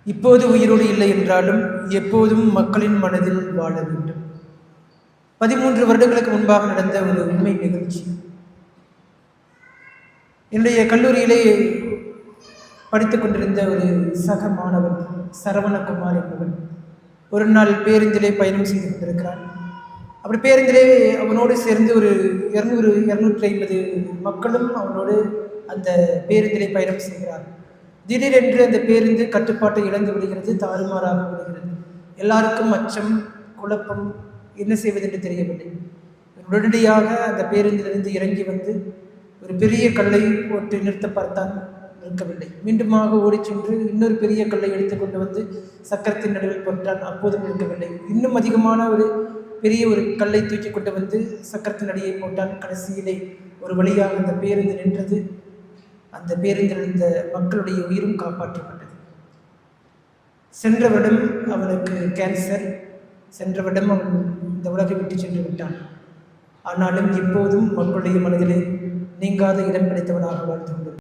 இப்போது உயிரோடு இல்லை என்றாலும் எப்போதும் மக்களின் மனதில் வாழ வேண்டும். 13 வருடங்களுக்கு முன்பாக நடந்த ஒரு உண்மை நிகழ்ச்சி. என்னுடைய கல்லூரியிலே படித்துக் கொண்டிருந்த ஒரு சக மாணவன் சரவணகுமார் என்பவன் ஒரு நாள் பேருந்திலே பயணம் செய்து கொண்டிருக்கிறான். அப்படி பேருந்திலே அவனோடு சேர்ந்து ஒரு 200-250 மக்களும் அவனோடு அந்த பேருந்திலே பயணம் செய்கிறார். திடீரென்று அந்த பேருந்து கட்டுப்பாட்டை இழந்து விடுகிறது, தாறுமாறாக விடுகிறது. எல்லாருக்கும் அச்சம், குழப்பம், என்ன செய்வதென்று தெரியவில்லை. உடனடியாக அந்த பேருந்திலிருந்து இறங்கி வந்து ஒரு பெரிய கல்லை போட்டு நிறுத்த பார்த்தான், நிற்கவில்லை. மீண்டுமாக ஓடி சென்று இன்னொரு பெரிய கல்லை எடுத்துக்கொண்டு வந்து சக்கரத்தின் நடுவில் போட்டான், அப்போதும் நிற்கவில்லை. இன்னும் அதிகமான ஒரு பெரிய ஒரு கல்லை தூக்கி கொண்டு வந்து சக்கரத்தின் அடியை போட்டான். கடைசியிலே ஒரு வழியாக அந்த பேருந்து நின்றது. அந்த பேருந்தில் இருந்த மக்களுடைய உயிரும் காப்பாற்றப்பட்டது. சென்ற வருடம் அவனுக்கு கேன்சர். சென்ற வருடம் அவன் இந்த உலகை விட்டு சென்று விட்டான். ஆனாலும் இப்போதும் மக்களுடைய மனதிலே நீங்காத இடம் பிடித்தவனாக வாழ்ந்து கொண்டிருக்கிறான்.